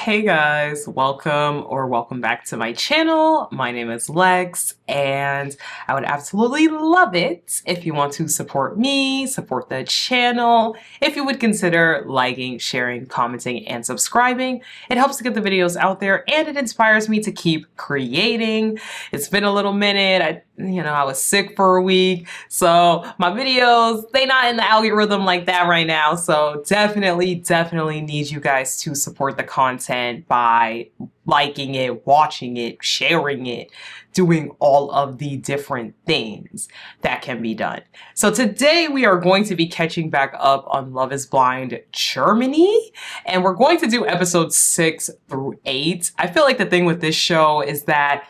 Hey guys, welcome back to my channel. My name is Lex, and I would absolutely love it if you want to support me, support the channel, if you would consider liking, sharing, commenting, and subscribing. It helps to get the videos out there and it inspires me to keep creating. It's been a little minute. I was sick for a week, so my videos, they not in the algorithm like that right now. So definitely need you guys to support the content by liking it, watching it, sharing it, doing all of the different things that can be done. So today we are going to be catching back up on Love is Blind Germany, and we're going to do episodes 6 through 8. I feel like the thing with this show is that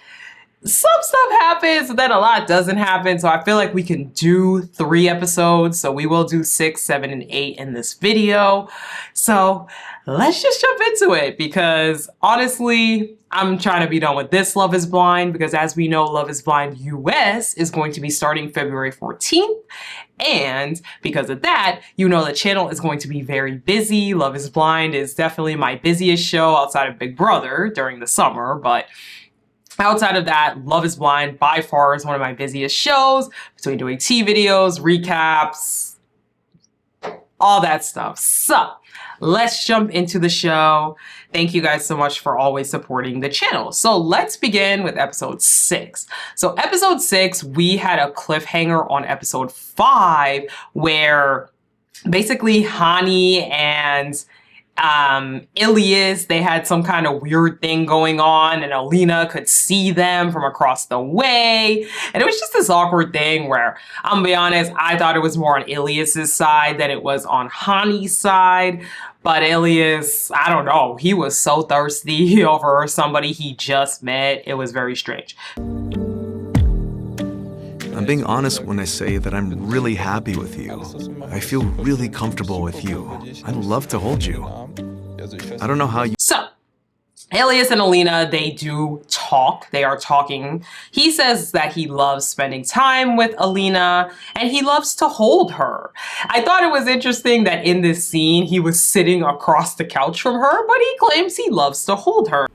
some stuff happens, then a lot doesn't happen. So I feel like we can do 3 episodes. So we will do 6, 7, and 8 in this video. So let's just jump into it, because honestly, I'm trying to be done with this Love is Blind, because as we know, Love is Blind US is going to be starting February 14th. And because of that, the channel is going to be very busy. Love is Blind is definitely my busiest show outside of Big Brother during the summer, but outside of that, Love is Blind by far is one of my busiest shows, between doing tea videos, recaps, all that stuff. So let's jump into the show. Thank you guys so much for always supporting the channel. So let's begin with episode 6. So episode 6, we had a cliffhanger on episode 5 where basically Hani and Ilias, they had some kind of weird thing going on, and Alina could see them from across the way. And it was just this awkward thing where, I'm gonna be honest, I thought it was more on Ilias's side than it was on Hani's side. But Ilias, I don't know, he was so thirsty over somebody he just met. It was very strange. I'm being honest when I say that I'm really happy with you. I feel really comfortable with you. I'd love to hold you. I don't know how you... So, Ilias and Alina, they do talk. They are talking. He says that he loves spending time with Alina and he loves to hold her. I thought it was interesting that in this scene, he was sitting across the couch from her, but he claims he loves to hold her.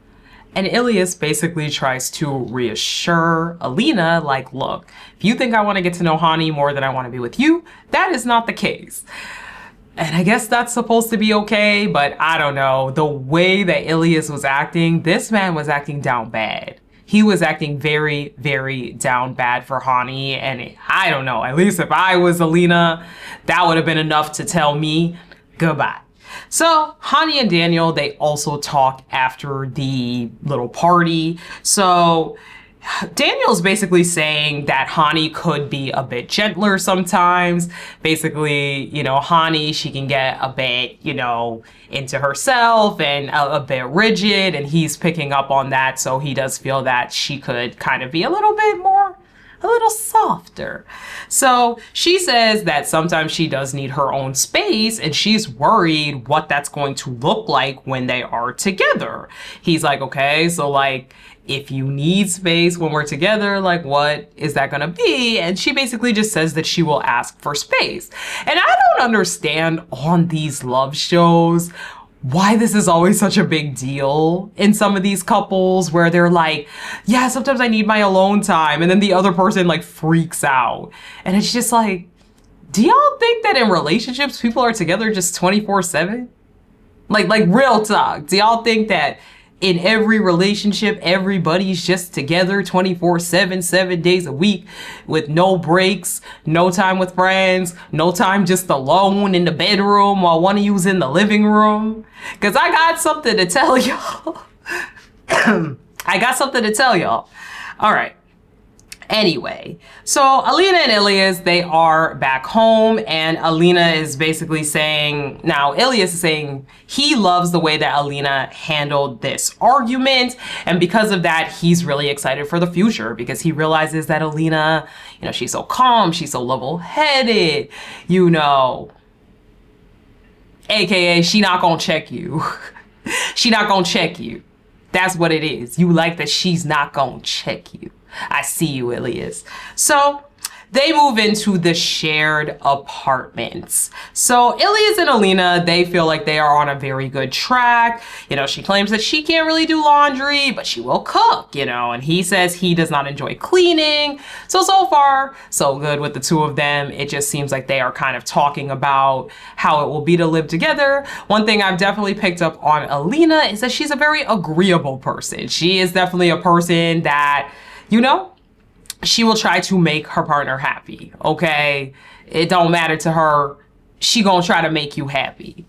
And Ilias basically tries to reassure Alina, like, look, if you think I want to get to know Hani more than I want to be with you, that is not the case. And I guess that's supposed to be okay, but I don't know. The way that Ilias was acting, this man was acting down bad. He was acting very down bad for Hani, and I don't know, at least if I was Alina, that would have been enough to tell me goodbye. So Hani and Daniel, they also talk after the little party. So Daniel's basically saying that Hani could be a bit gentler sometimes. Basically, Hani, she can get a bit, into herself and a bit rigid, and he's picking up on that. So he does feel that she could kind of be a little softer. So she says that sometimes she does need her own space, and she's worried what that's going to look like when they are together. He's like, okay, so like, if you need space when we're together, like, what is that gonna be? And she basically just says that she will ask for space. And I don't understand on these love shows why this is always such a big deal in some of these couples where they're like, yeah, sometimes I need my alone time. And then the other person like freaks out. And it's just like, do y'all think that in relationships, people are together just 24/7? Like real talk. Do y'all think that in every relationship, everybody's just together 24/7, 7 days a week with no breaks, no time with friends, no time just alone in the bedroom while one of you's in the living room? Because I got something to tell y'all. I got something to tell y'all. All right. Anyway, so Alina and Ilias, they are back home, and Alina is basically saying, now Ilias is saying he loves the way that Alina handled this argument, and because of that, he's really excited for the future, because he realizes that Alina, she's so calm, she's so level-headed, AKA, she not gonna check you. She not gonna check you. That's what it is. You like that she's not gonna check you. I see you, Ilias. So they move into the shared apartments. So Ilias and Alina, they feel like they are on a very good track. You know, she claims that she can't really do laundry, but she will cook, you know, and he says he does not enjoy cleaning. So far, so good with the two of them. It just seems like they are kind of talking about how it will be to live together. One thing I've definitely picked up on Alina is that she's a very agreeable person. She is definitely a person that, you know, she will try to make her partner happy, okay? It don't matter to her. She gonna try to make you happy.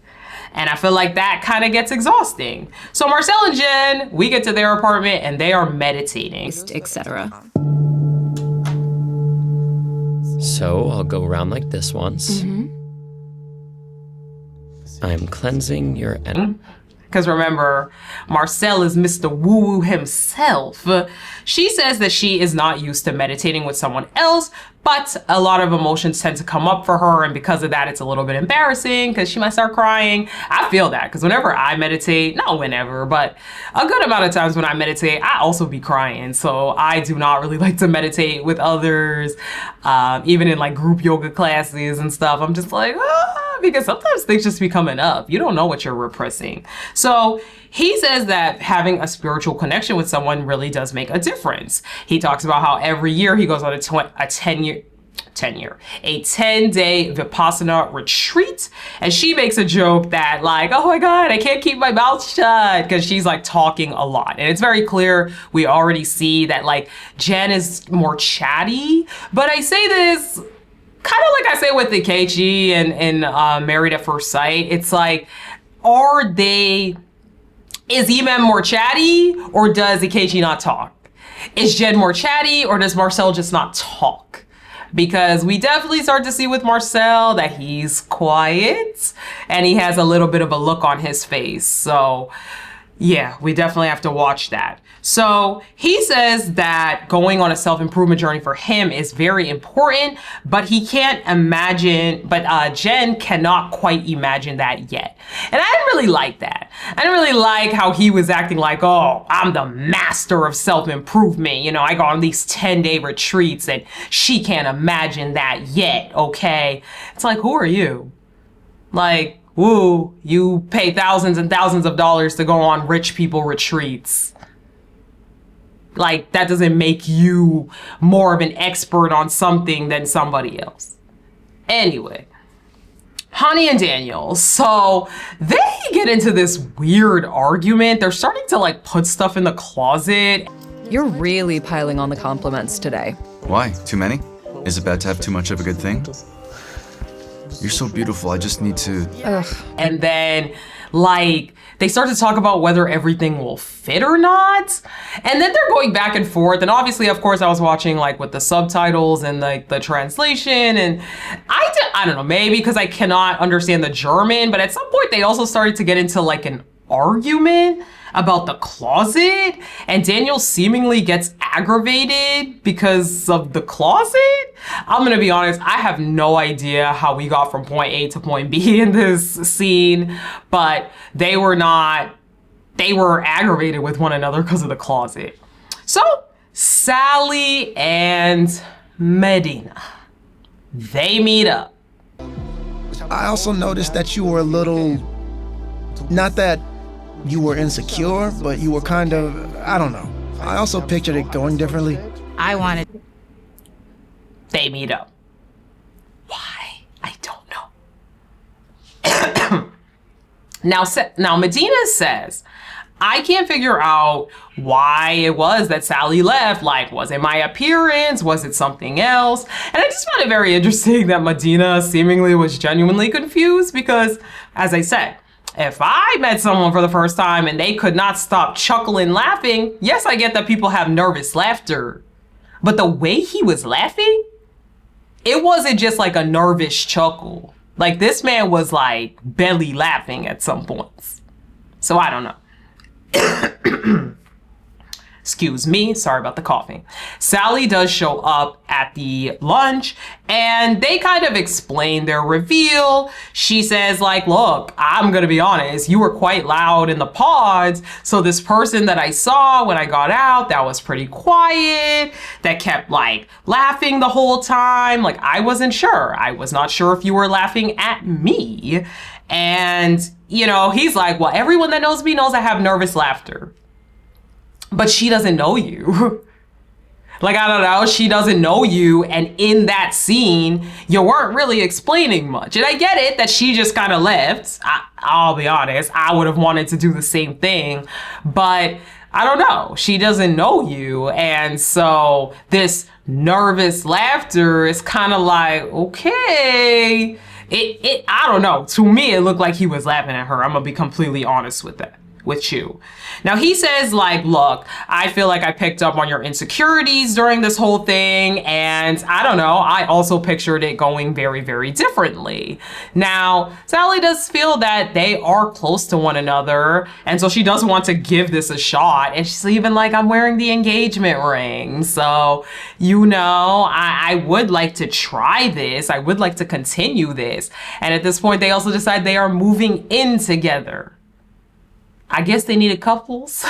And I feel like that kind of gets exhausting. So Marcel and Jen, we get to their apartment and they are meditating, etc. So I'll go around like this once. I'm cleansing your energy. Because remember, Marcel is Mr. Woo-Woo himself. She says that she is not used to meditating with someone else, but a lot of emotions tend to come up for her, and because of that, it's a little bit embarrassing because she might start crying. I feel that because whenever I meditate, not whenever, but a good amount of times when I meditate, I also be crying. So I do not really like to meditate with others, even in like group yoga classes and stuff. I'm just like, because sometimes things just be coming up. You don't know what you're repressing. So he says that having a spiritual connection with someone really does make a difference. He talks about how every year he goes on a 10-day Vipassana retreat. And she makes a joke that like, oh my God, I can't keep my mouth shut, because she's like talking a lot. And it's very clear, we already see that like Jen is more chatty. But I say this kind of like I say with the Keiichi and Married at First Sight. It's like, is Iman more chatty, or does Keiichi not talk? Is Jen more chatty, or does Marcel just not talk? Because we definitely start to see with Marcel that he's quiet and he has a little bit of a look on his face. So yeah, we definitely have to watch that. So he says that going on a self-improvement journey for him is very important, but he can't imagine, Jen cannot quite imagine that yet. And I didn't really like that. I didn't really like how he was acting like, oh, I'm the master of self-improvement. You know, I go on these 10-day retreats and she can't imagine that yet, okay? It's like, who are you? Like, woo, you pay thousands and thousands of dollars to go on rich people retreats. Like, that doesn't make you more of an expert on something than somebody else. Anyway, Hani and Daniel, so they get into this weird argument. They're starting to like put stuff in the closet. You're really piling on the compliments today. Why? Too many? Is it bad to have too much of a good thing? You're so beautiful, I just need to... Ugh. And then, like, they start to talk about whether everything will fit or not. And then they're going back and forth. And obviously, of course, I was watching, like, with the subtitles and, like, the translation. And I don't know, maybe because I cannot understand the German. But at some point, they also started to get into, like, an argument about the closet, and Daniel seemingly gets aggravated because of the closet. I'm gonna be honest, I have no idea how we got from point A to point B in this scene, but they were aggravated with one another because of the closet. So Sally and Medina, they meet up. I also noticed that you were a little, not that you were insecure, but you were kind of, I don't know. I also pictured it going differently. They meet up. Why? I don't know. Now Medina says, I can't figure out why it was that Sally left. Like, was it my appearance? Was it something else? And I just found it very interesting that Medina seemingly was genuinely confused because, as I said, if I met someone for the first time and they could not stop chuckling, laughing, yes, I get that people have nervous laughter. But the way he was laughing, it wasn't just like a nervous chuckle. Like, this man was like belly laughing at some points. So I don't know. Excuse me, sorry about the coughing. Sally does show up at the lunch and they kind of explain their reveal. She says like, look, I'm gonna be honest, you were quite loud in the pods. So this person that I saw when I got out, that was pretty quiet, that kept like laughing the whole time. Like I wasn't sure. I was not sure if you were laughing at me. And, you know, he's like, well, everyone that knows me knows I have nervous laughter. But she doesn't know you. Like, I don't know, she doesn't know you. And in that scene, you weren't really explaining much. And I get it that she just kind of left. I'll be honest, I would have wanted to do the same thing. But I don't know, she doesn't know you. And so this nervous laughter is kind of like, okay. I don't know. To me, it looked like he was laughing at her. I'm gonna be completely honest with you. Now he says like, look, I feel like I picked up on your insecurities during this whole thing. And I don't know, I also pictured it going very, very differently. Now, Sally does feel that they are close to one another. And so she does want to give this a shot. And she's even like, I'm wearing the engagement ring. So, you know, I would like to try this. I would like to continue this. And at this point, they also decide they are moving in together. I guess they needed couples.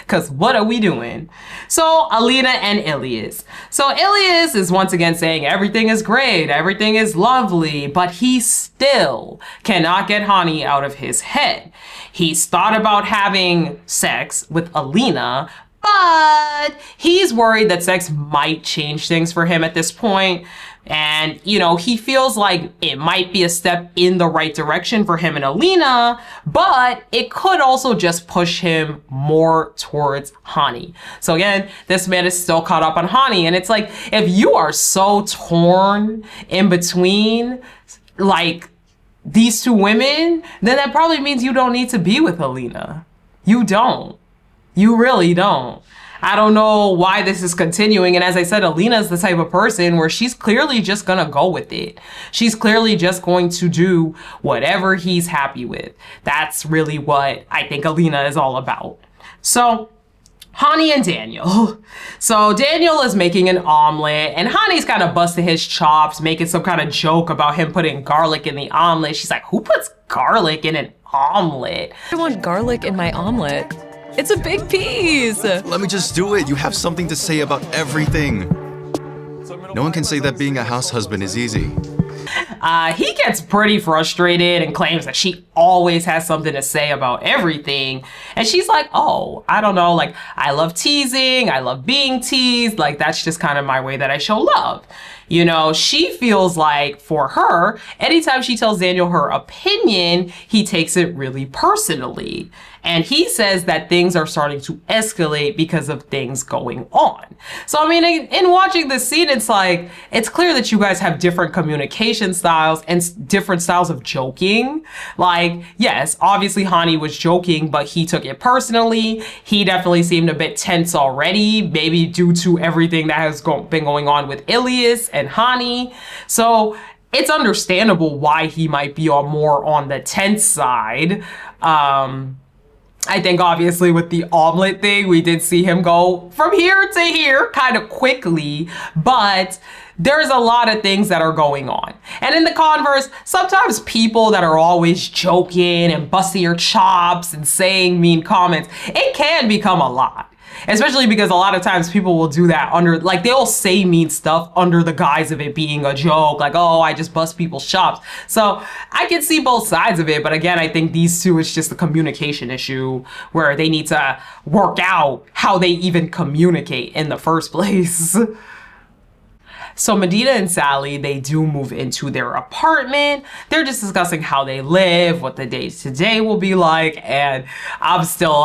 Because what are we doing? So Alina and Ilias. So Ilias is once again saying everything is great, everything is lovely, but he still cannot get Hani out of his head. He's thought about having sex with Alina, but he's worried that sex might change things for him at this point. And, you know, he feels like it might be a step in the right direction for him and Alina, but it could also just push him more towards Hani. So again, this man is still caught up on Hani. And it's like, if you are so torn in between, like, these two women, then that probably means you don't need to be with Alina. You don't. You really don't. I don't know why this is continuing. And as I said, Alina is the type of person where she's clearly just gonna go with it. She's clearly just going to do whatever he's happy with. That's really what I think Alina is all about. So Hani and Daniel. So Daniel is making an omelet and Hani's kind of busting his chops, making some kind of joke about him putting garlic in the omelet. She's like, who puts garlic in an omelet? I want garlic in my omelet. It's a big piece. Let me just do it. You have something to say about everything. No one can say that being a house husband is easy. He gets pretty frustrated and claims that she always has something to say about everything. And she's like, oh, I don't know, like, I love teasing, I love being teased, like, that's just kind of my way that I show love. You know, she feels like for her, anytime she tells Daniel her opinion, he takes it really personally. And he says that things are starting to escalate because of things going on. So, I mean, in watching this scene, it's like, it's clear that you guys have different communication styles and different styles of joking. Like, yes, obviously Hani was joking, but he took it personally. He definitely seemed a bit tense already, maybe due to everything that has been going on with Ilias and Hani. So it's understandable why he might be more on the tense side. I think obviously with the omelet thing, we did see him go from here to here kind of quickly, but there's a lot of things that are going on. And in the converse, sometimes people that are always joking and busting your chops and saying mean comments, it can become a lot. Especially because a lot of times people will do that under, like, they'll say mean stuff under the guise of it being a joke, like, oh, I just bust people's chops. So I can see both sides of it, but again, I think these two, it's just a communication issue where they need to work out how they even communicate in the first place. So Medina and Sally, they do move into their apartment. They're just discussing how they live, what the day to day will be like. And I still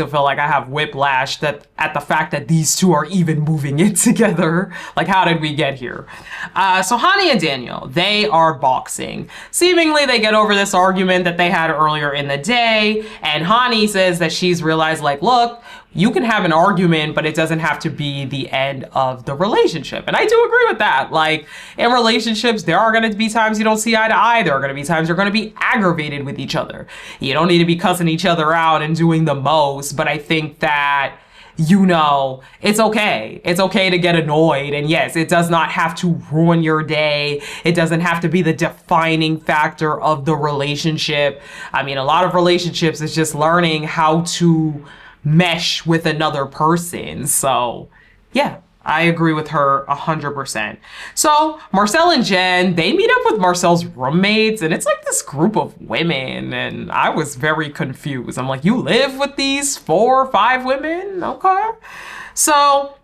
feel like I have whiplash at the fact that these two are even moving in together. Like, how did we get here? So Hani and Daniel, they are boxing. Seemingly they get over this argument that they had earlier in the day. And Hani says that she's realized, like, look, you can have an argument, but it doesn't have to be the end of the relationship. And I do agree with that. Like, in relationships, there are going to be times you don't see eye to eye. There are going to be times you're going to be aggravated with each other. You don't need to be cussing each other out and doing the most. But I think that it's okay. It's okay to get annoyed. And yes, it does not have to ruin your day. It doesn't have to be the defining factor of the relationship. I mean, a lot of relationships is just learning how to mesh with another person. So yeah, I agree with her 100%. So Marcel and Jen, they meet up with Marcel's roommates, and it's like this group of women, and I was very confused. I'm like, you live with these 4 or 5 women? Okay. So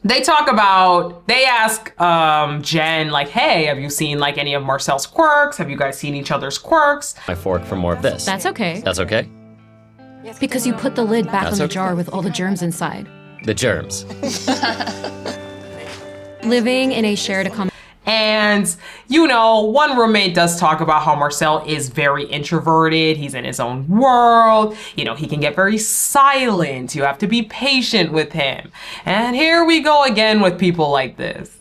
they ask Jen, like, hey, have you seen like any of Marcel's quirks? Have you guys seen each other's quirks? My fork for more of this. That's okay. That's okay? Because you put the lid back That's on the okay. jar with all the germs inside. The germs. Living in a shared accommodation. And, one roommate does talk about how Marcel is very introverted. He's in his own world. He can get very silent. You have to be patient with him. And here we go again with people like this.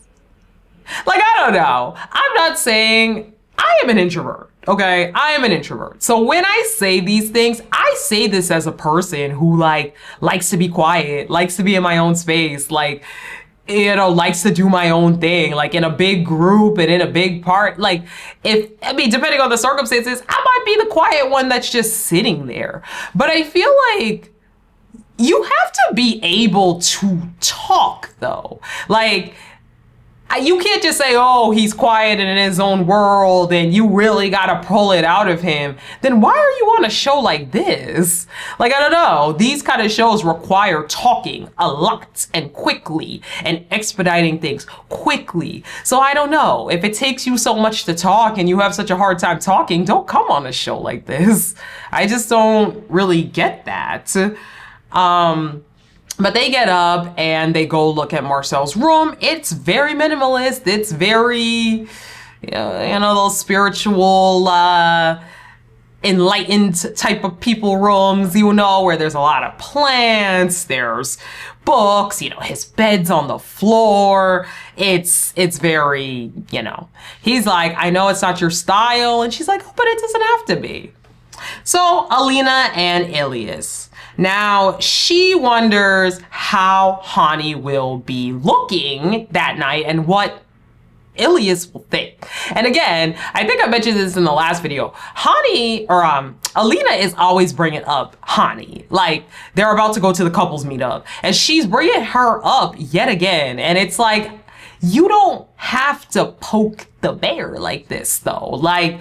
Like, I don't know. I'm not saying I am an introvert. Okay, I am an introvert. So when I say these things, I say this as a person who likes to be quiet, likes to be in my own space, likes to do my own thing, like in a big group and in a big part. Like, depending on the circumstances, I might be the quiet one that's just sitting there. But I feel like you have to be able to talk though. Like, you can't just say, oh, he's quiet and in his own world and you really gotta pull it out of him. Then why are you on a show like this? Like, I don't know. These kind of shows require talking a lot and quickly and expediting things quickly. So I don't know. If it takes you so much to talk and you have such a hard time talking, don't come on a show like this. I just don't really get that. But they get up and they go look at Marcel's room. It's very minimalist. It's very, those spiritual, enlightened type of people rooms, where there's a lot of plants, there's books, his bed's on the floor. It's very, he's like, I know it's not your style. And she's like, oh, but it doesn't have to be. So Alina and Elias. Now, she wonders how Hani will be looking that night and what Elias will think. And again, I think I mentioned this in the last video. Alina is always bringing up Hani. Like, they're about to go to the couples meetup and she's bringing her up yet again. And it's like, you don't have to poke the bear like this though. Like,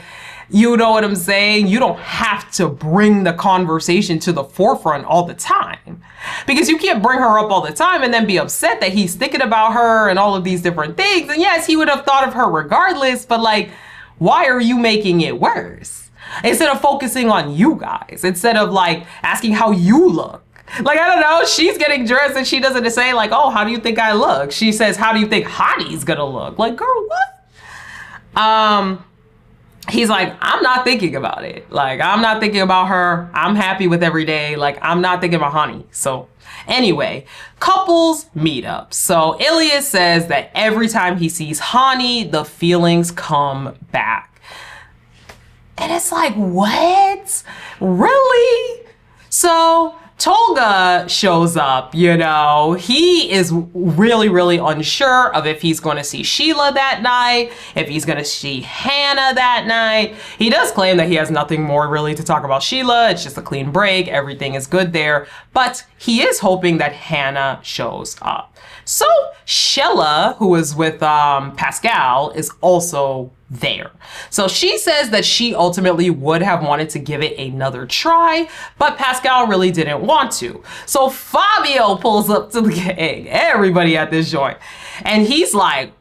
you know what I'm saying? You don't have to bring the conversation to the forefront all the time, because you can't bring her up all the time and then be upset that he's thinking about her and all of these different things. And yes, he would have thought of her regardless, but like, why are you making it worse? Instead of focusing on you guys, instead of like asking how you look. Like, I don't know, she's getting dressed and she doesn't say like, oh, how do you think I look? She says, how do you think Hani's gonna look? Like, girl, what? He's like, I'm not thinking about it. Like, I'm not thinking about her. I'm happy with every day. Like, I'm not thinking about Hani. So anyway, couples meet up. So Elias says that every time he sees Hani, the feelings come back. And it's like, what? Really? So Tolga shows up, he is really, really unsure of if he's going to see Sheila that night, if he's going to see Hannah that night. He does claim that he has nothing more really to talk about Sheila. It's just a clean break. Everything is good there. But he is hoping that Hannah shows up. So Shella, who is with Pascal, is also there. So she says that she ultimately would have wanted to give it another try, but Pascal really didn't want to. So Fabio pulls up to the gang, everybody at this joint, and he's like,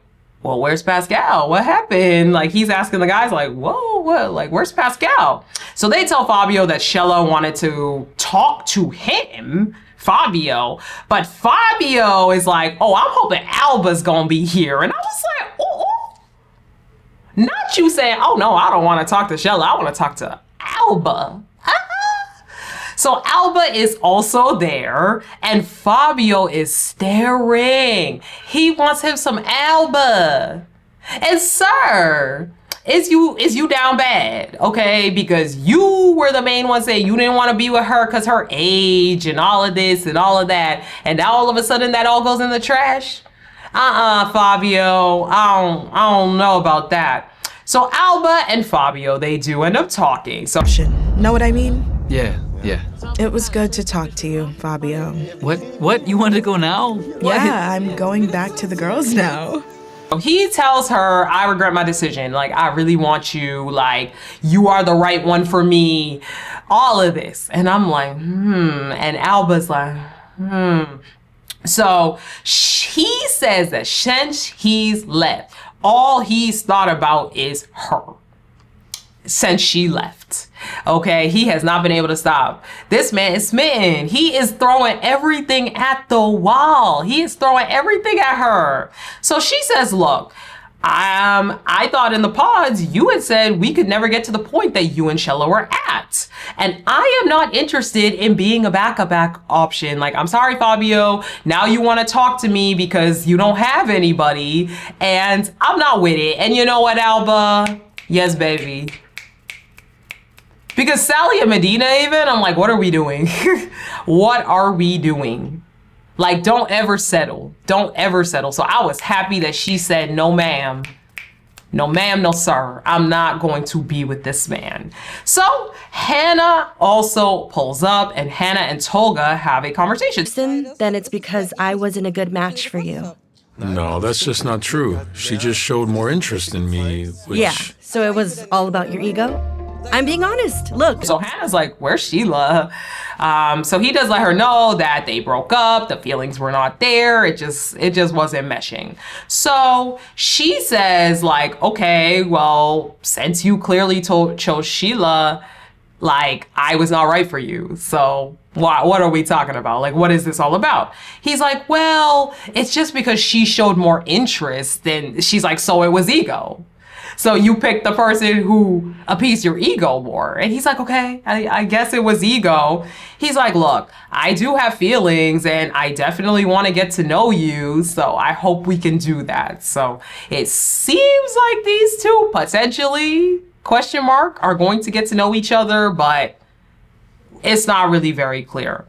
well, where's Pascal? What happened? Like, he's asking the guys like, whoa, what? Like, where's Pascal? So they tell Fabio that Shella wanted to talk to him, Fabio, but Fabio is like, oh, I'm hoping Alba's gonna be here. And I was like, oh. Not you saying, oh no, I don't want to talk to Shella. I want to talk to Alba. So Alba is also there and Fabio is staring. He wants him some Alba. And sir, is you down bad, okay? Because you were the main one saying you didn't want to be with her because her age and all of this and all of that, and now all of a sudden that all goes in the trash. Fabio, I don't know about that. So Alba and Fabio, they do end up talking. So Know what I mean? Yeah. It was good to talk to you, Fabio. What? You want to go now? Yeah, I'm going back to the girls now. he tells her, I regret my decision. Like, I really want you. Like, you are the right one for me. All of this. And I'm like, And Alba's like, So he says that since he's left, all he's thought about is her. Since she left. Okay, he has not been able to stop. This man is smitten. He is throwing everything at the wall. He is throwing everything at her. So she says, look, I thought in the pods you had said we could never get to the point that you and Shella were at. And I am not interested in being a backup option. Like, I'm sorry, Fabio. Now you want to talk to me because you don't have anybody. And I'm not with it. And you know what, Alba? Yes, baby. Because Sally and Medina even, I'm like, what are we doing? What are we doing? Like, don't ever settle. Don't ever settle. So I was happy that she said, no, ma'am. No, ma'am, no, sir. I'm not going to be with this man. So Hannah also pulls up, and Hannah and Tolga have a conversation. Then it's because I wasn't a good match for you. No, that's just not true. She just showed more interest in me, which... Yeah, so it was all about your ego? I'm being honest. Look. So Hannah's like, where's Sheila? So he does let her know that they broke up. The feelings were not there. It just wasn't meshing. So she says, like, okay, well, since you clearly chose Sheila, like, I was not right for you. So what are we talking about? Like, what is this all about? He's like, well, it's just because she showed more interest than, she's like, so it was ego. So you picked the person who appeased your ego more. And he's like, okay, I guess it was ego. He's like, look, I do have feelings and I definitely want to get to know you. So I hope we can do that. So it seems like these two potentially, are going to get to know each other, but it's not really very clear.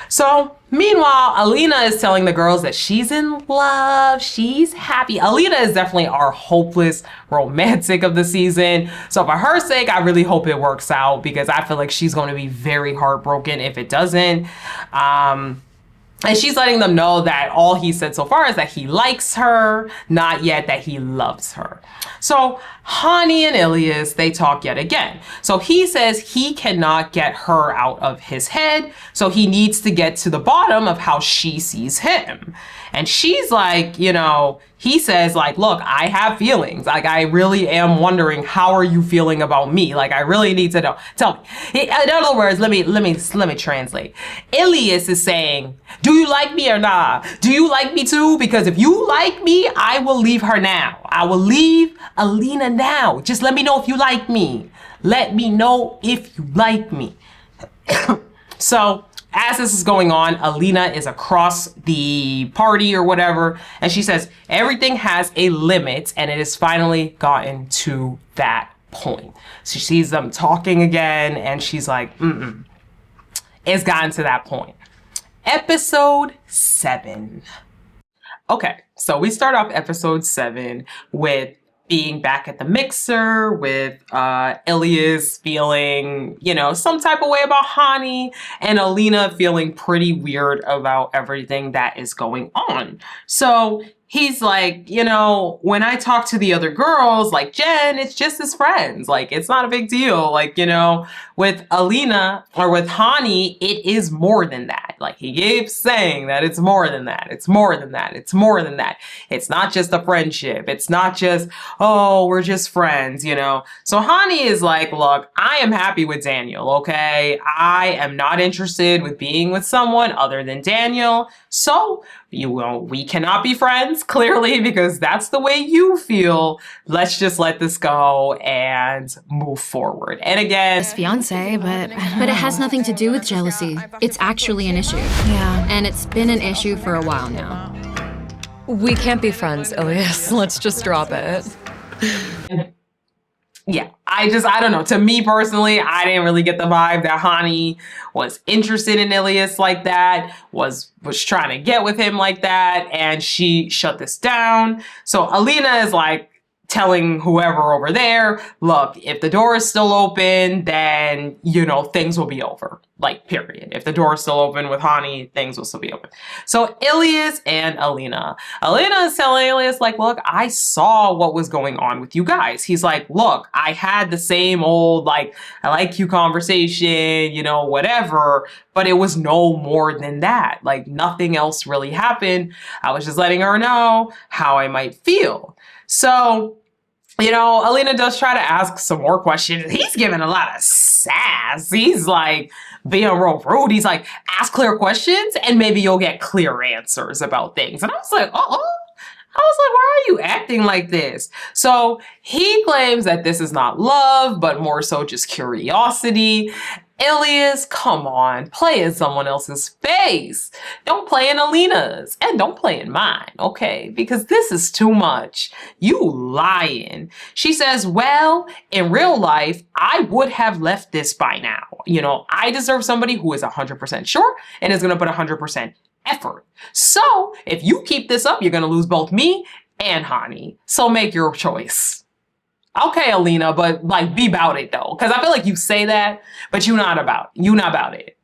So meanwhile, Alina is telling the girls that she's in love, she's happy. Alina is definitely our hopeless romantic of the season. So for her sake, I really hope it works out because I feel like she's going to be very heartbroken if it doesn't. And she's letting them know that all he said so far is that he likes her, not yet that he loves her. So Hani and Ilias, they talk yet again. So he says he cannot get her out of his head. So he needs to get to the bottom of how she sees him. And she's like, you know, he says like, look, I have feelings. Like, I really am wondering, how are you feeling about me? Like, I really need to know. Tell me. In other words, let me translate. Ilias is saying, do you like me or not? Do you like me too? Because if you like me, I will leave her now. I will leave Alina now. Just let me know if you like me. Let me know if you like me. So as this is going on, Alina is across the party or whatever, and she says everything has a limit, and it has finally gotten to that point. So she sees them talking again, and she's like, it's gotten to that point. Episode 7. Okay, so we start off episode 7 with being back at the mixer with Ilias feeling, you know, some type of way about Hani, and Alina feeling pretty weird about everything that is going on. So he's like, you know, when I talk to the other girls, like Jen, it's just as friends. Like, it's not a big deal. Like, you know, with Alina or with Hani, it is more than that. Like, he keeps saying that it's more than that. It's more than that. It's more than that. It's not just a friendship. It's not just, oh, we're just friends, you know? So Hani is like, look, I am happy with Daniel, okay? I am not interested with being with someone other than Daniel. So, we cannot be friends, clearly, because that's the way you feel. Let's just let this go and move forward. And again, His fiance, but it has nothing to do with jealousy. It's actually an issue. Yeah. And it's been an issue for a while now. We can't be friends, Ilias. Let's just drop it. yeah, I don't know. To me personally, I didn't really get the vibe that Hani was interested in Ilias like that, was trying to get with him like that, and she shut this down. So Alina is like telling whoever over there, look, if the door is still open, then, you know, things will be over. Like, period. If the door is still open with Hani, things will still be open. So Ilias and Alina is telling Ilias, like, look, I saw what was going on with you guys. He's like, look, I had the same old, like, I like you conversation, you know, whatever, but it was no more than that. Like, nothing else really happened. I was just letting her know how I might feel. So, you know, Alina does try to ask some more questions. He's giving a lot of sass. He's like being real rude. He's like, ask clear questions and maybe you'll get clear answers about things. And I was like, I was like, why are you acting like this? So he claims that this is not love, but more so just curiosity. Ilias, come on, play in someone else's face. Don't play in Alina's and don't play in mine, okay? Because this is too much. You lying. She says, well, in real life, I would have left this by now. You know, I deserve somebody who is 100% sure and is going to put 100% effort. So if you keep this up, you're going to lose both me and Hani. So make your choice. Okay, Alina, but like be about it though. Cause I feel like you say that, but you're not about it.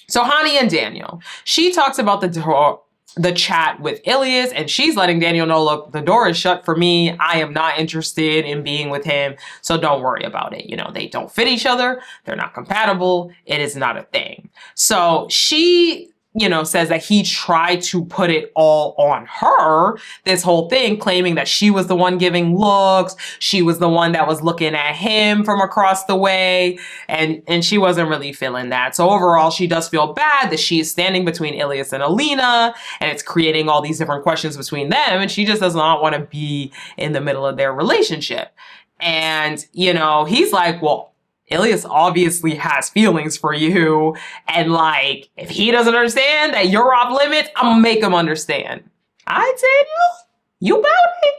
So Hani and Daniel, she talks about the chat with Ilias and she's letting Daniel know, look, the door is shut for me. I am not interested in being with him. So don't worry about it. You know, they don't fit each other. They're not compatible. It is not a thing. So she, you know, says that he tried to put it all on her, this whole thing, claiming that she was the one giving looks. She was the one that was looking at him from across the way. And she wasn't really feeling that. So overall, she does feel bad that she is standing between Ilias and Alina and it's creating all these different questions between them. And she just does not want to be in the middle of their relationship. And, you know, he's like, well, Ilias obviously has feelings for you. And like, if he doesn't understand that you're off limits, I'm gonna make him understand. All right, Daniel, you about it?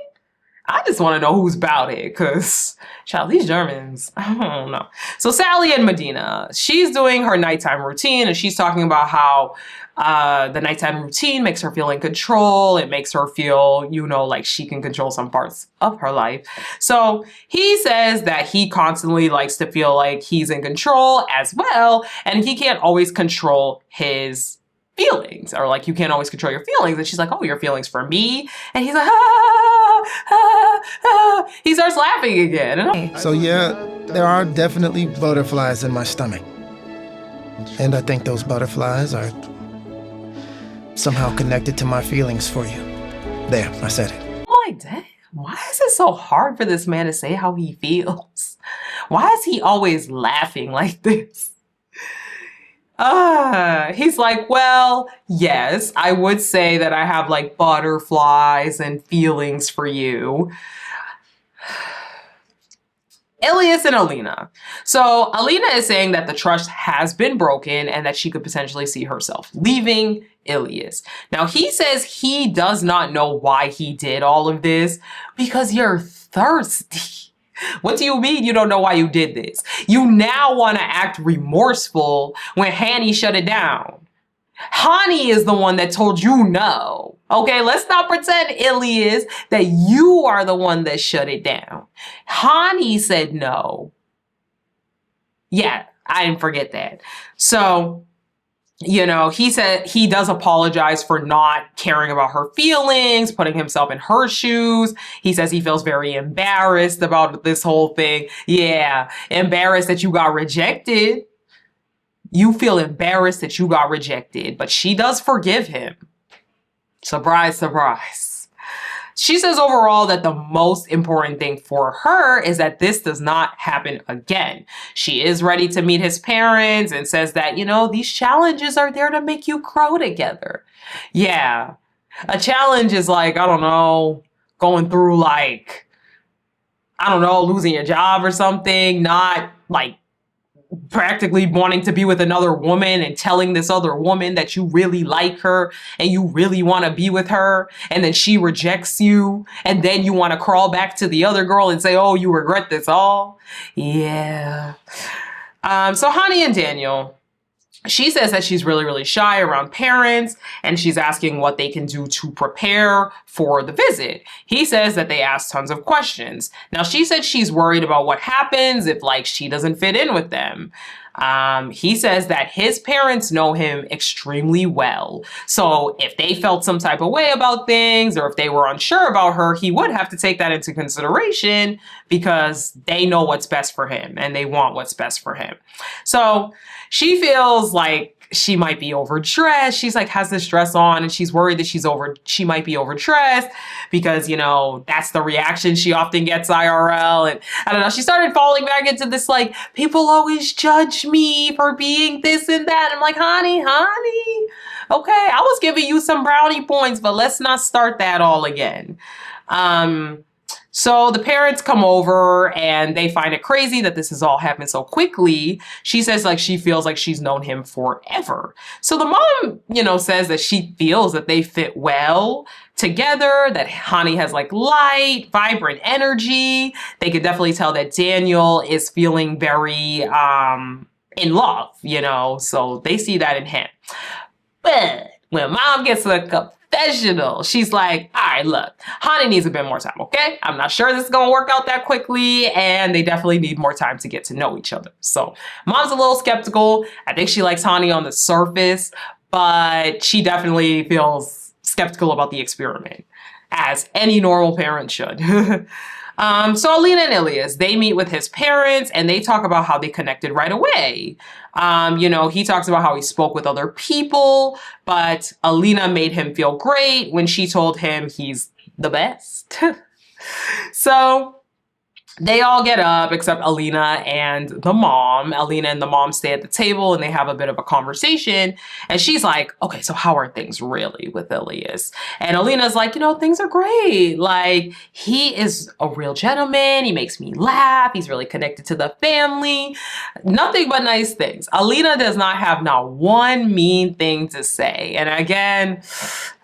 I just want to know who's about it, because, child, these Germans, I don't know. So Sally and Medina, she's doing her nighttime routine, and she's talking about how the nighttime routine makes her feel in control. It makes her feel, you know, like she can control some parts of her life. So he says that he constantly likes to feel like he's in control as well, and he can't always control his feelings, or like you can't always control your feelings. And she's like, oh, your feelings for me? And he's like, he starts laughing again. And so yeah, there are definitely butterflies in my stomach. And I think those butterflies are somehow connected to my feelings for you. There, I said it. I'm like, damn, why is it so hard for this man to say how he feels? Why is he always laughing like this? He's like, well, yes, I would say that I have like butterflies and feelings for you. Ilias and Alina. So Alina is saying that the trust has been broken and that she could potentially see herself leaving Ilias. Now he says he does not know why he did all of this because you're thirsty. What do you mean you don't know why you did this? You now want to act remorseful when Hani shut it down. Hani is the one that told you no. Okay, let's not pretend, Ilias, that you are the one that shut it down. Hani said no. Yeah, I didn't forget that. So, you know, he said he does apologize for not caring about her feelings, putting himself in her shoes. He says he feels very embarrassed about this whole thing. Yeah, embarrassed that you got rejected. You feel embarrassed that you got rejected, but she does forgive him. Surprise, surprise. She says overall that the most important thing for her is that this does not happen again. She is ready to meet his parents and says that, you know, these challenges are there to make you grow together. Yeah. A challenge is like, I don't know, going through like, I don't know, losing your job or something, not like practically wanting to be with another woman and telling this other woman that you really like her and you really want to be with her, and then she rejects you, and then you want to crawl back to the other girl and say, oh, you regret this all? Yeah. So Hani and Daniel, she says that she's really, really shy around parents, and she's asking what they can do to prepare for the visit. He says that they ask tons of questions. Now, she said she's worried about what happens if, like, she doesn't fit in with them. He says that his parents know him extremely well. So if they felt some type of way about things, or if they were unsure about her, he would have to take that into consideration because they know what's best for him and they want what's best for him. So she feels like she might be overdressed. She's like, has this dress on, and she's worried that she might be overdressed because, you know, that's the reaction she often gets IRL. And I don't know, she started falling back into this, like, people always judge me for being this and that. I'm like, honey, okay, I was giving you some brownie points, but let's not start that all again. So the parents come over and they find it crazy that this has all happened so quickly. She says, like, she feels like she's known him forever. So the mom, you know, says that she feels that they fit well together, that Hani has like light, vibrant energy. They could definitely tell that Daniel is feeling very in love, you know, so they see that in him. But when mom gets to the confessional, she's like, all right, look, Hani needs a bit more time, okay? I'm not sure this is gonna work out that quickly, and they definitely need more time to get to know each other. So mom's a little skeptical. I think she likes Hani on the surface, but she definitely feels skeptical about the experiment, as any normal parent should. So Alina and Ilias, they meet with his parents and they talk about how they connected right away. You know, he talks about how he spoke with other people, but Alina made him feel great when she told him he's the best. So they all get up except Alina and the mom. Alina and the mom stay at the table and they have a bit of a conversation. And she's like, okay, so how are things really with Ilias? And Alina's like, you know, things are great. Like, he is a real gentleman. He makes me laugh. He's really connected to the family. Nothing but nice things. Alina does not have not one mean thing to say. And again,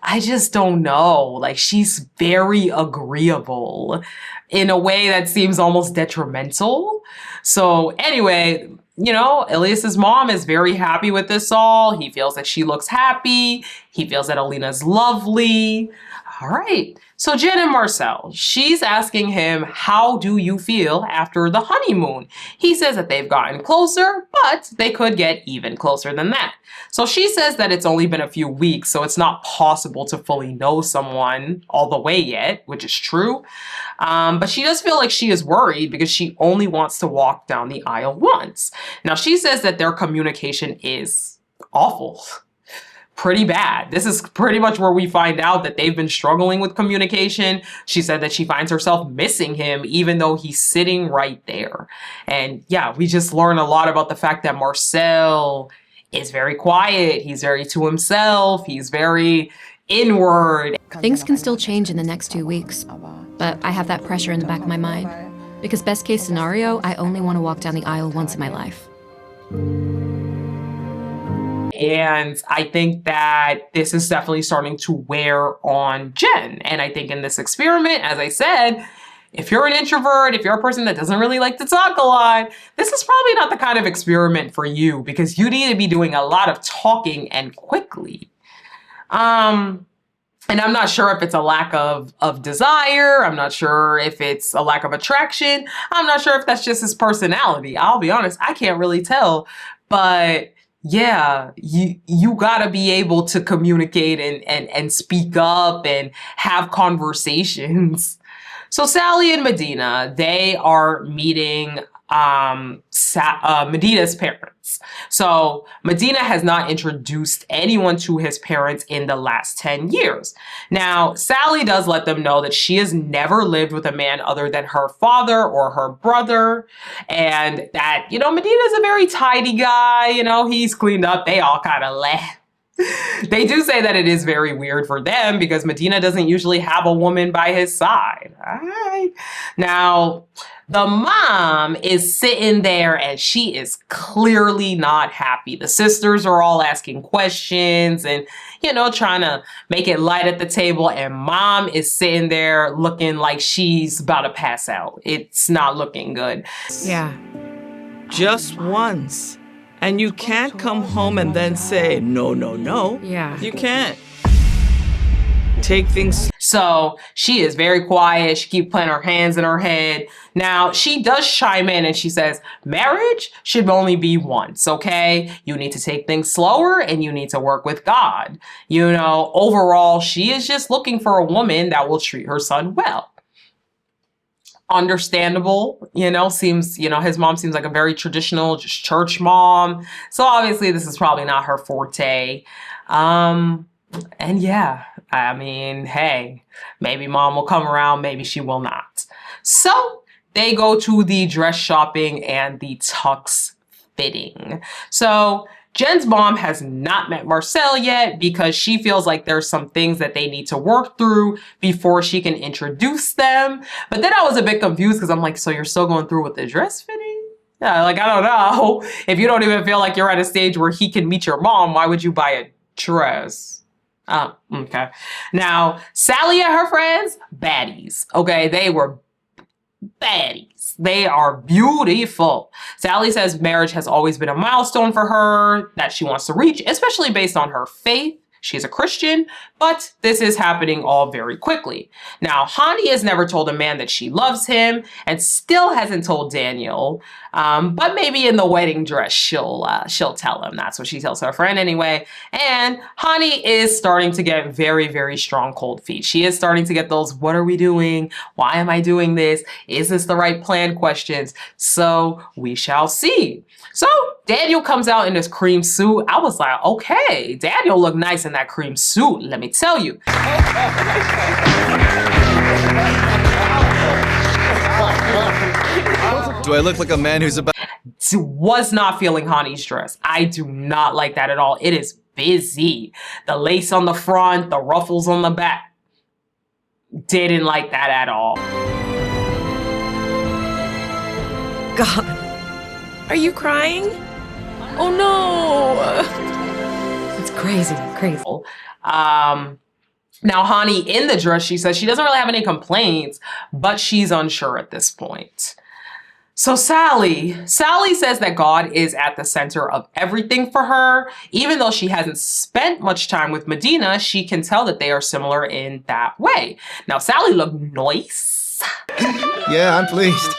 I just don't know. Like, she's very agreeable in a way that seems almost detrimental. So anyway, you know, Ilias's mom is very happy with this all. He feels that she looks happy. He feels that Alina's lovely. All right. So Jen and Marcel, she's asking him, how do you feel after the honeymoon? He says that they've gotten closer, but they could get even closer than that. So she says that it's only been a few weeks, so it's not possible to fully know someone all the way yet, which is true. But she does feel like she is worried because she only wants to walk down the aisle once. Now, she says that their communication is awful. Pretty bad. This is pretty much where we find out that they've been struggling with communication. She said that she finds herself missing him even though he's sitting right there. And yeah, we just learn a lot about the fact that Marcel is very quiet. He's very to himself. He's very inward. Things can still change in the next 2 weeks, but I have that pressure in the back of my mind. Because best case scenario, I only want to walk down the aisle once in my life. And I think that this is definitely starting to wear on Jen. And I think in this experiment, as I said, if you're an introvert, if you're a person that doesn't really like to talk a lot, this is probably not the kind of experiment for you because you need to be doing a lot of talking and quickly. And I'm not sure if it's a lack of desire. I'm not sure if it's a lack of attraction. I'm not sure if that's just his personality. I'll be honest, I can't really tell. But yeah, you gotta be able to communicate and speak up and have conversations. So Sally and Medina, they are meeting Medina's parents. So Medina has not introduced anyone to his parents in the last 10 years. Now, Sally does let them know that she has never lived with a man other than her father or her brother. And that, you know, Medina's a very tidy guy. You know, he's cleaned up. They all kind of laugh. They do say that it is very weird for them because Medina doesn't usually have a woman by his side. All right. Now, the mom is sitting there and she is clearly not happy. The sisters are all asking questions and, trying to make it light at the table. And mom is sitting there looking like she's about to pass out. It's not looking good. Yeah. Just once. And you can't come home and then say, no, no, no. Yeah. You can't. Take things. So she is very quiet. She keeps putting her hands in her head. Now, she does chime in and she says, marriage should only be once, okay? You need to take things slower and you need to work with God. Overall, she is just looking for a woman that will treat her son well. Understandable, seems, his mom seems like a very traditional just church mom. So obviously this is probably not her forte. And yeah, hey, maybe mom will come around, maybe she will not. So they go to the dress shopping and the tux fitting. So Jen's mom has not met Marcel yet because she feels like there's some things that they need to work through before she can introduce them. But then I was a bit confused because I'm like, so you're still going through with the dress fitting? Yeah, I don't know. If you don't even feel like you're at a stage where he can meet your mom, why would you buy a dress? Oh, okay. Now, Sally and her friends, baddies. Okay, they were baddies. They are beautiful. Sally says marriage has always been a milestone for her that she wants to reach, especially based on her faith. She's a Christian, but this is happening all very quickly. Now, Hani has never told a man that she loves him and still hasn't told Daniel. But maybe in the wedding dress, she'll tell him. That's what she tells her friend anyway. And Hani is starting to get very, very strong cold feet. She is starting to get those, what are we doing? Why am I doing this? Is this the right plan questions? So we shall see. So Daniel comes out in this cream suit. I was like, okay, Daniel looked nice in that cream suit, let me tell you. Do I look like a man who's about... Was not feeling Hani's dress. I do not like that at all. It is busy. The lace on the front, the ruffles on the back. Didn't like that at all. God. Are you crying? Oh no! It's crazy, crazy. Now, Hani, in the dress, she says she doesn't really have any complaints, but she's unsure at this point. So Sally says that God is at the center of everything for her. Even though she hasn't spent much time with Medina, she can tell that they are similar in that way. Now, Sally looked nice. Yeah, I'm pleased.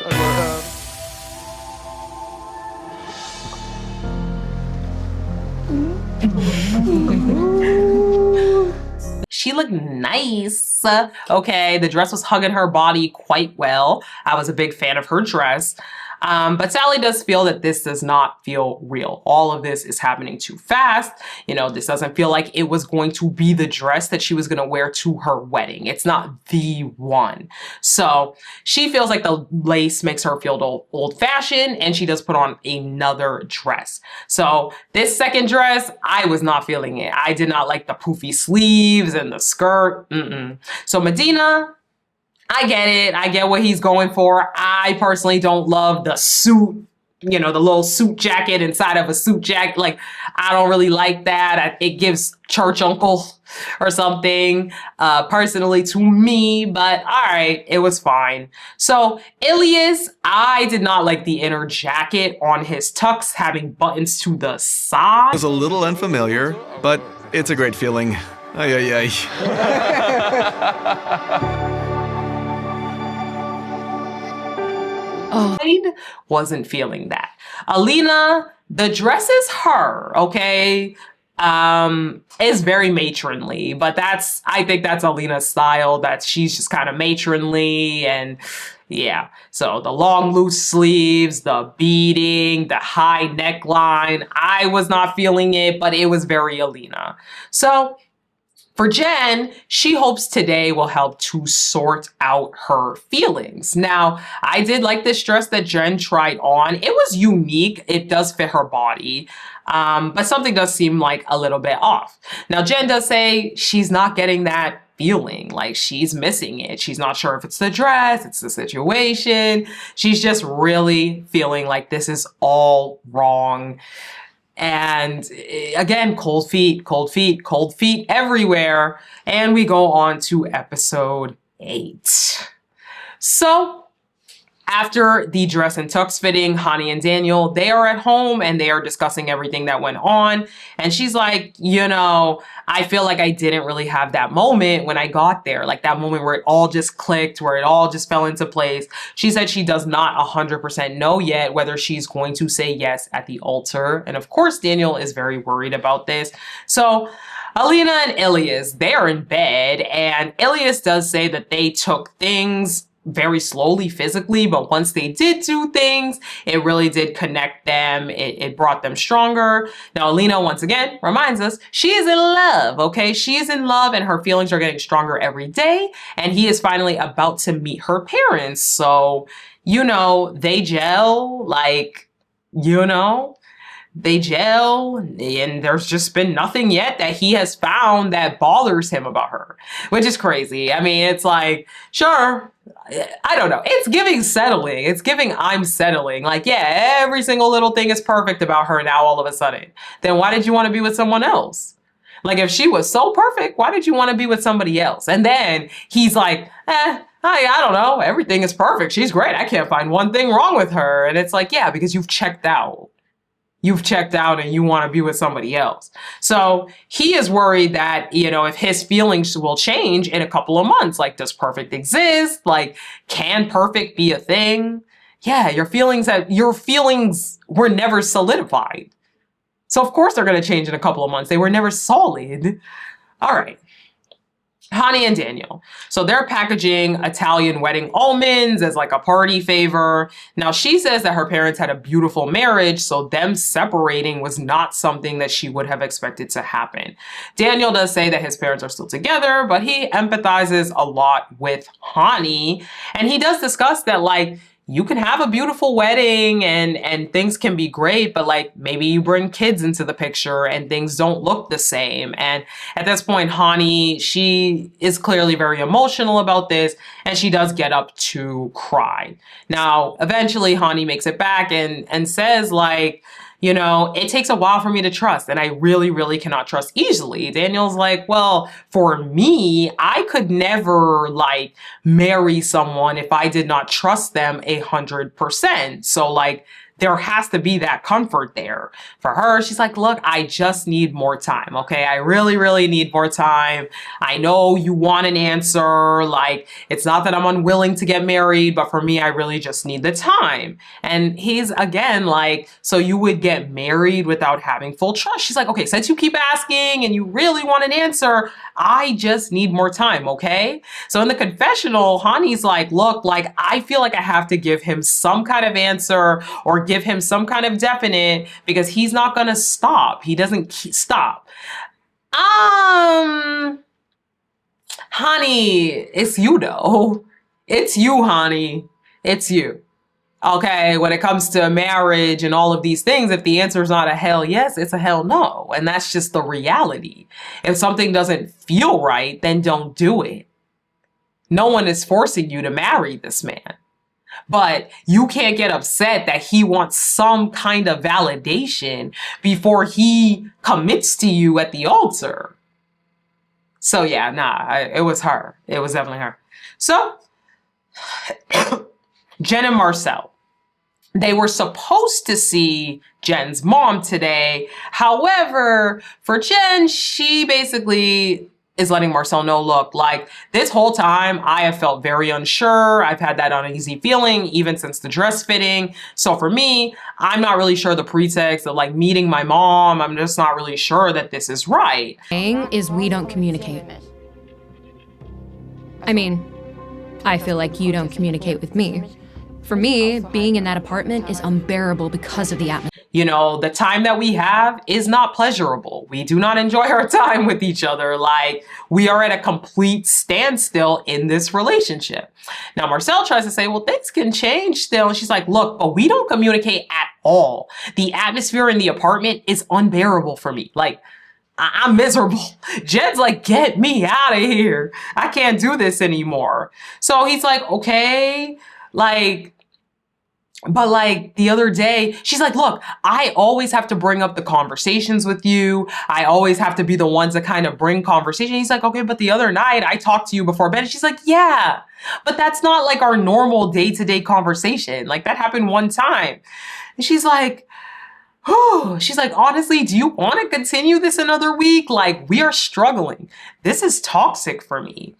She looked nice. Okay, the dress was hugging her body quite well. I was a big fan of her dress. But Sally does feel that this does not feel real. All of this is happening too fast. This doesn't feel like it was going to be the dress that she was going to wear to her wedding. It's not the one. So she feels like the lace makes her feel old-fashioned, and she does put on another dress. So this second dress, I was not feeling it. I did not like the poofy sleeves and the skirt. So Medina, I get it. I get what he's going for. I personally don't love the suit, the little suit jacket inside of a suit jacket. Like, I don't really like that. It gives church uncle or something, personally to me, but all right, it was fine. So Ilias, I did not like the inner jacket on his tux having buttons to the side. It was a little unfamiliar, but it's a great feeling. Ay, ay, ay. I wasn't feeling that. Alina, the dress is her, okay? Is very matronly, but I think that's Alina's style, that she's just kind of matronly, and yeah. So the long loose sleeves, the beading, the high neckline, I was not feeling it, but it was very Alina. So For Jen, she hopes today will help to sort out her feelings. Now, I did like this dress that Jen tried on. It was unique. It does fit her body, but something does seem like a little bit off. Now, Jen does say she's not getting that feeling, like she's missing it. She's not sure if it's the dress, it's the situation. She's just really feeling like this is all wrong. And again, cold feet, cold feet, cold feet everywhere. And we go on to episode 8. So after the dress and tux fitting, Hani and Daniel, they are at home and they are discussing everything that went on. And she's like, you know, I feel like I didn't really have that moment when I got there, like that moment where it all just clicked, where it all just fell into place. She said she does not 100% know yet whether she's going to say yes at the altar. And of course, Daniel is very worried about this. So Alina and Ilias, they are in bed, and Ilias does say that they took things very slowly physically, but once they did do things, it really did connect them. It brought them stronger. Now, Alina, once again, reminds us she is in love, okay? She is in love and her feelings are getting stronger every day. And he is finally about to meet her parents. So, you know, they gel, like, you know, they gel, and there's just been nothing yet that he has found that bothers him about her, which is crazy. I mean, it's like, sure, I don't know. It's giving settling. It's giving I'm settling. Like, yeah, every single little thing is perfect about her now all of a sudden. Then why did you want to be with someone else? Like, if she was so perfect, why did you want to be with somebody else? And then he's like, I don't know. Everything is perfect. She's great. I can't find one thing wrong with her. And it's like, yeah, because you've checked out. You've checked out and you want to be with somebody else. So he is worried that, you know, if his feelings will change in a couple of months, like, does perfect exist? Like, can perfect be a thing? Yeah, your feelings were never solidified. So of course they're going to change in a couple of months. They were never solid. All right. Hani and Daniel. So they're packaging Italian wedding almonds as like a party favor. Now she says that her parents had a beautiful marriage, so them separating was not something that she would have expected to happen. Daniel does say that his parents are still together, but he empathizes a lot with Hani. And he does discuss that, like, you can have a beautiful wedding and things can be great, but like maybe you bring kids into the picture and things don't look the same. And at this point, Hani, she is clearly very emotional about this and she does get up to cry. Now, eventually Hani makes it back and says, like, you know, it takes a while for me to trust, and I really, really cannot trust easily. Daniel's like, well, for me, I could never, like, marry someone if I did not trust them 100%. So, like, there has to be that comfort there. For her, she's like, look, I just need more time, okay? I really, really need more time. I know you want an answer. Like, it's not that I'm unwilling to get married, but for me, I really just need the time. And he's, again, like, so you would get married without having full trust? She's like, okay, since you keep asking and you really want an answer, I just need more time, okay? So in the confessional, Hani's like, look, like, I feel like I have to give him some kind of answer or give him some kind of definite because he's not gonna stop. He doesn't stop. Hani, it's you though. It's you, Hani. It's you. Okay, when it comes to marriage and all of these things, if the answer is not a hell yes, it's a hell no. And that's just the reality. If something doesn't feel right, then don't do it. No one is forcing you to marry this man. But you can't get upset that he wants some kind of validation before he commits to you at the altar. So yeah, it was her. It was definitely her. So, Jen and Marcel. They were supposed to see Jen's mom today. However, for Jen, she basically is letting Marcel know, look, like, this whole time I have felt very unsure. I've had that uneasy feeling even since the dress fitting. So for me, I'm not really sure the pretext of like meeting my mom. I'm just not really sure that this is right. Thing is, we don't communicate. I mean, I feel like you don't communicate with me. For me, being in that apartment is unbearable because of the atmosphere. The time that we have is not pleasurable. We do not enjoy our time with each other. Like, we are at a complete standstill in this relationship. Now, Marcel tries to say, well, things can change still. And she's like, look, but we don't communicate at all. The atmosphere in the apartment is unbearable for me. Like, I'm miserable. Jed's like, get me out of here. I can't do this anymore. So he's like, okay, but the other day, she's like, look, I always have to bring up the conversations with you. I always have to be the ones that kind of bring conversation. He's like, okay, but the other night I talked to you before bed. And she's like, yeah, but that's not like our normal day-to-day conversation. Like, that happened one time. And she's like, honestly, do you want to continue this another week? Like, we are struggling. This is toxic for me.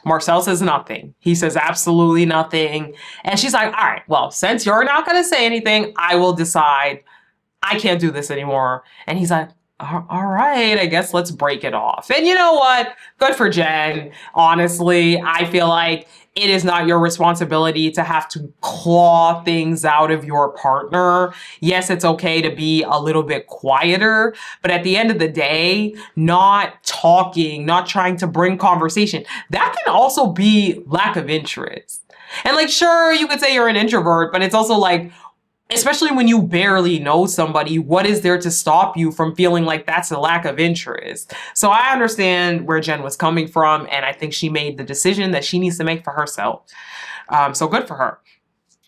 Marcel says nothing. He says absolutely nothing. And she's like, all right, well, since you're not going to say anything, I will decide I can't do this anymore. And he's like, all right, I guess let's break it off. And you know what? Good for Jen. Honestly, I feel like it is not your responsibility to have to claw things out of your partner. Yes, it's okay to be a little bit quieter, but at the end of the day, not talking, not trying to bring conversation, that can also be lack of interest. And sure, you could say you're an introvert, but it's also like, especially when you barely know somebody, what is there to stop you from feeling like that's a lack of interest? So I understand where Jen was coming from, and I think she made the decision that she needs to make for herself. So good for her.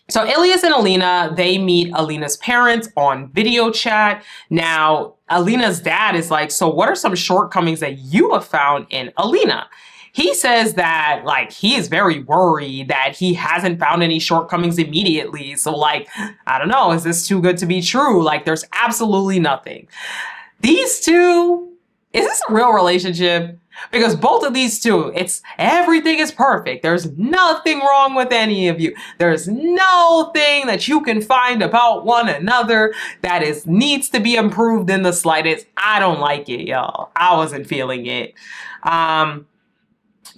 So Ilias and Alina, they meet Alina's parents on video chat. Now, Alina's dad is like, so what are some shortcomings that you have found in Alina? He says that, he is very worried that he hasn't found any shortcomings immediately. So, I don't know, is this too good to be true? There's absolutely nothing. These two, is this a real relationship? Because both of these two, everything is perfect. There's nothing wrong with any of you. There's no thing that you can find about one another that needs to be improved in the slightest. I don't like it, y'all. I wasn't feeling it.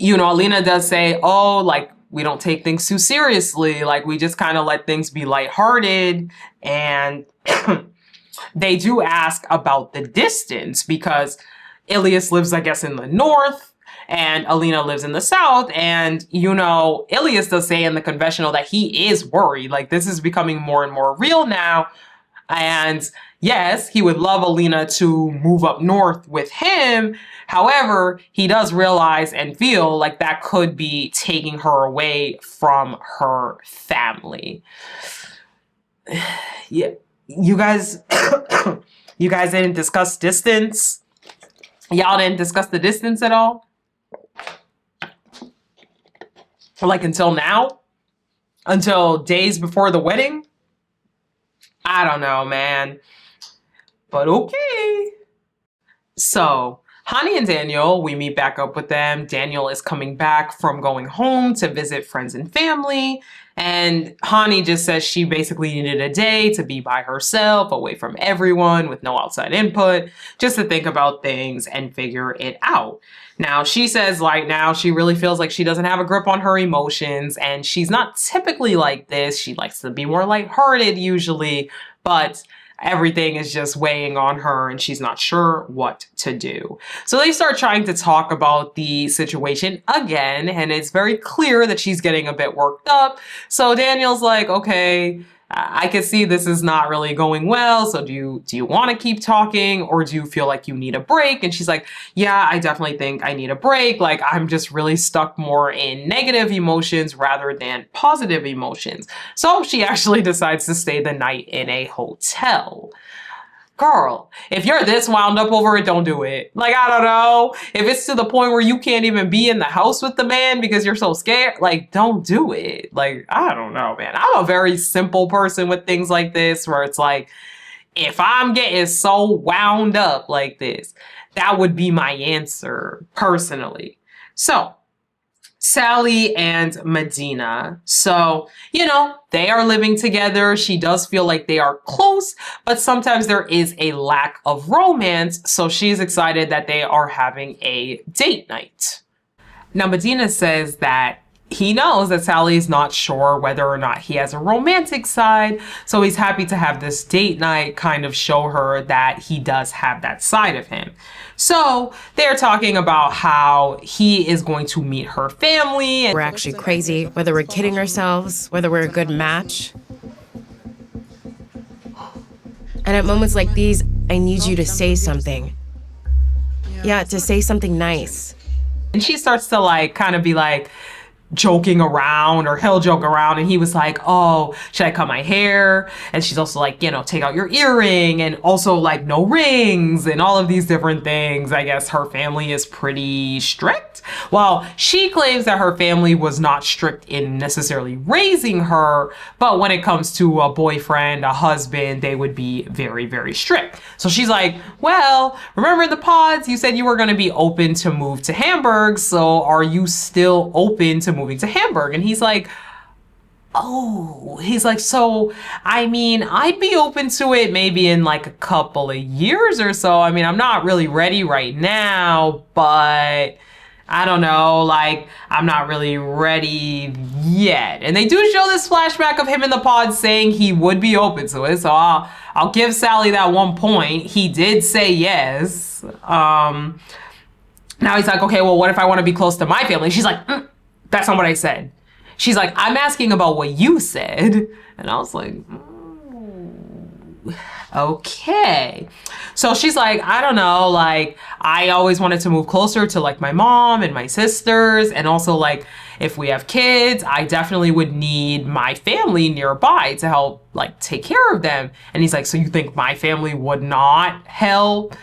Alina does say, we don't take things too seriously. We just kind of let things be lighthearted. And they do ask about the distance because Ilias lives, I guess, in the north and Alina lives in the south. And, Ilias does say in the confessional that he is worried. This is becoming more and more real now. And yes, he would love Alina to move up north with him. However, he does realize and feel like that could be taking her away from her family. Yeah, you guys, you guys didn't discuss distance. Y'all didn't discuss the distance at all? Until now? Until days before the wedding? I don't know, man. But okay. So, Hani and Daniel, we meet back up with them. Daniel is coming back from going home to visit friends and family. And Hani just says she basically needed a day to be by herself, away from everyone, with no outside input, just to think about things and figure it out. Now, she says now she really feels like she doesn't have a grip on her emotions, and she's not typically like this. She likes to be more lighthearted usually, but everything is just weighing on her and she's not sure what to do. So they start trying to talk about the situation again, and it's very clear that she's getting a bit worked up. So Daniel's like, okay, I can see this is not really going well. So do you want to keep talking, or do you feel like you need a break? And she's like, yeah, I definitely think I need a break. I'm just really stuck more in negative emotions rather than positive emotions. So she actually decides to stay the night in a hotel. Girl, if you're this wound up over it, don't do it. I don't know. If it's to the point where you can't even be in the house with the man because you're so scared, don't do it. I don't know, man. I'm a very simple person with things like this, where it's if I'm getting so wound up like this, that would be my answer personally. So, Sally and Medina. So, they are living together. She does feel like they are close, but sometimes there is a lack of romance. So she's excited that they are having a date night. Now, Medina says that he knows that Sally is not sure whether or not he has a romantic side. So he's happy to have this date night kind of show her that he does have that side of him. So they're talking about how he is going to meet her family. And We're actually crazy, whether we're kidding ourselves, whether we're a good match. And at moments like these, I need you to say something. Yeah, to say something nice. And she starts to like kind of be like joking around, or he'll joke around, and he was like, oh, should I cut my hair? And she's also like, you know, take out your earring, and also like no rings, and all of these different things. I guess her family is pretty strict. Well, she claims that her family was not strict in necessarily raising her, but when it comes to a boyfriend, a husband, they would be very, very strict. So she's like, well, remember in the pods, you said you were going to be open to move to Hamburg. So are you still open to moving to Hamburg? And he's like, oh, he's like, so, I mean, I'd be open to it maybe in like a couple of years or so. I mean, I'm not really ready right now, but I don't know, like, I'm not really ready yet. And they do show this flashback of him in the pod saying he would be open to it. So I'll give Sally that one point. He did say yes. Now he's like, okay, well, what if I want to be close to my family? She's like, that's not what I said. She's like, I'm asking about what you said. And I was like, okay. So she's like, I don't know, like, I always wanted to move closer to like my mom and my sisters. And also like, if we have kids, I definitely would need my family nearby to help like take care of them. And he's like, so you think my family would not help?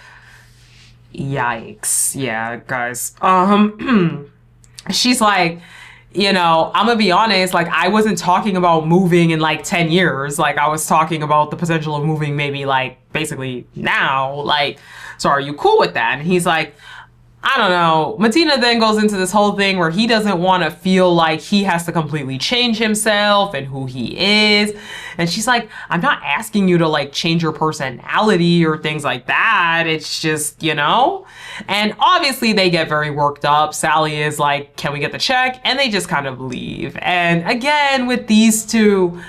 Yikes. Yeah, guys. She's like, you know, I'm gonna be honest, like, I wasn't talking about moving in like 10 years. Like, I was talking about the potential of moving maybe like basically now. Like, so are you cool with that? And he's like, I don't know. Martina then goes into this whole thing where he doesn't want to feel like he has to completely change himself and who he is. And she's like, I'm not asking you to like change your personality or things like that. It's just, you know? And obviously they get very worked up. Sally is like, can we get the check? And they just kind of leave. And again, with these two,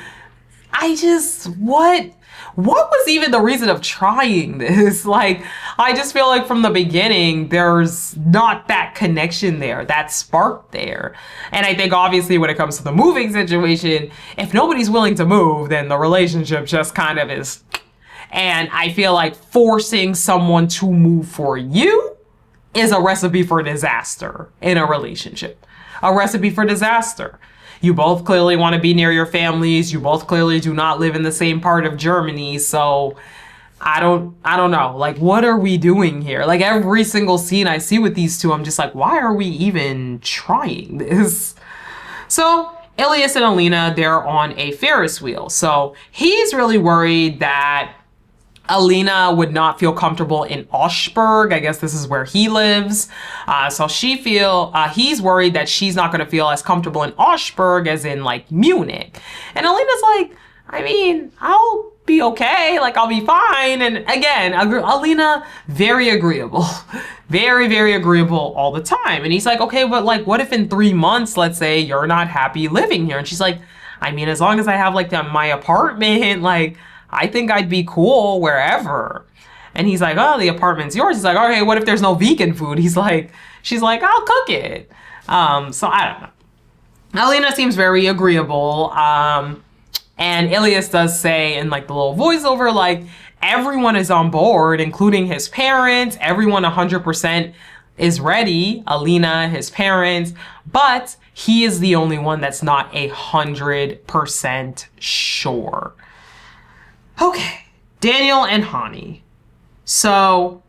what was even the reason of trying this? Like, I just feel like from the beginning, there's not that connection there, that spark there. And I think obviously when it comes to the moving situation, if nobody's willing to move, then the relationship just kind of is. And I feel like forcing someone to move for you is a recipe for disaster in a relationship. A recipe for disaster. You both clearly want to be near your families. You both clearly do not live in the same part of Germany. So I don't know. Like, what are we doing here? Like, every single scene I see with these two, I'm just like, why are we even trying this? So Ilias and Alina, they're on a Ferris wheel. So he's really worried that Alina would not feel comfortable in Augsburg. I guess this is where he lives. So he's worried that she's not going to feel as comfortable in Augsburg as in like Munich. And Alina's like, I mean, I'll be okay. Like, I'll be fine. And again, Alina, very agreeable, very, very agreeable all the time. And he's like, okay, but like, what if in 3 months, let's say you're not happy living here? And she's like, I mean, as long as I have like my apartment, like, I think I'd be cool wherever. And he's like, oh, the apartment's yours. He's like, okay, what if there's no vegan food? She's like, I'll cook it. So I don't know. Alina seems very agreeable. And Ilias does say in like the little voiceover, like, everyone is on board, including his parents. Everyone 100% is ready. Alina, his parents, but he is the only one that's not 100% sure. Okay, Daniel and Hani. So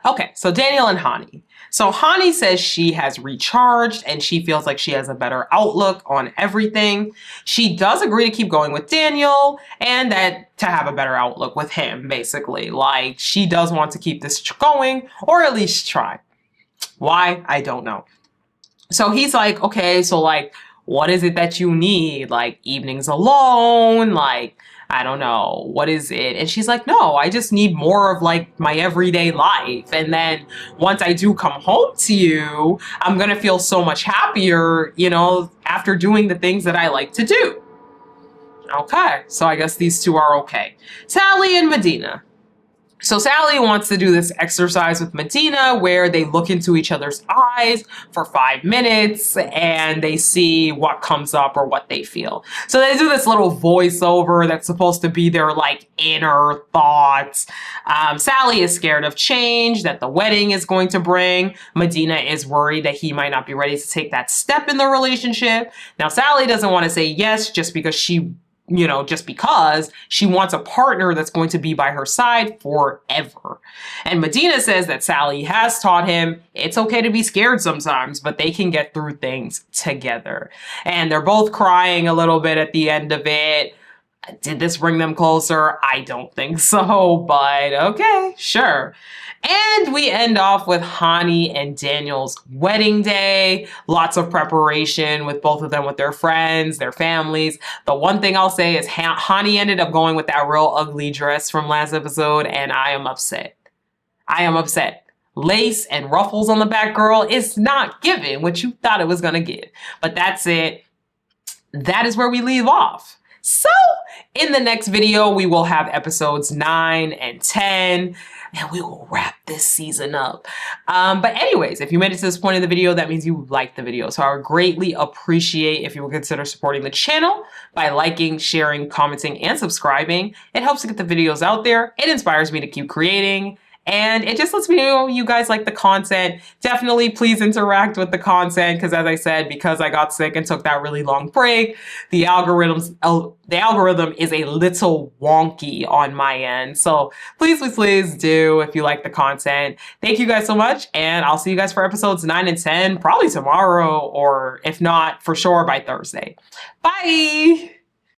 Daniel and Hani. So Hani says she has recharged and she feels like she has a better outlook on everything. She does agree to keep going with Daniel and that to have a better outlook with him, basically. Like, she does want to keep this going, or at least try. Why? I don't know. So he's like, okay, so like, what is it that you need? Like, evenings alone? Like, I don't know, what is it? And she's like, no, I just need more of like my everyday life. And then once I do come home to you, I'm gonna feel so much happier, you know, after doing the things that I like to do. Okay, so I guess these two are okay. Sally and Medina. So Sally wants to do this exercise with Medina where they look into each other's eyes for 5 minutes and they see what comes up or what they feel. So they do this little voiceover that's supposed to be their like inner thoughts. Sally is scared of change that the wedding is going to bring. Medina is worried that he might not be ready to take that step in the relationship. Now Sally doesn't want to say yes just because she wants a partner that's going to be by her side forever. And Medina says that Sally has taught him it's okay to be scared sometimes, but they can get through things together. And they're both crying a little bit at the end of it. Did this bring them closer? I don't think so, but okay, sure. And we end off with Hani and Daniel's wedding day. Lots of preparation with both of them, with their friends, their families. The one thing I'll say is Hani ended up going with that real ugly dress from last episode, and I am upset. I am upset. Lace and ruffles on the back, girl, is not giving what you thought it was gonna give. But that's it. That is where we leave off. So in the next video, we will have episodes 9 and 10. And we will wrap this season up. But anyways, if you made it to this point in the video, that means you liked the video. So I would greatly appreciate if you would consider supporting the channel by liking, sharing, commenting, and subscribing. It helps to get the videos out there. It inspires me to keep creating. And it just lets me know you guys like the content. Definitely please interact with the content because, as I said, because I got sick and took that really long break, the algorithm is a little wonky on my end. So please, please, please do if you like the content. Thank you guys so much. And I'll see you guys for episodes 9 and 10, probably tomorrow, or if not, for sure by Thursday. Bye.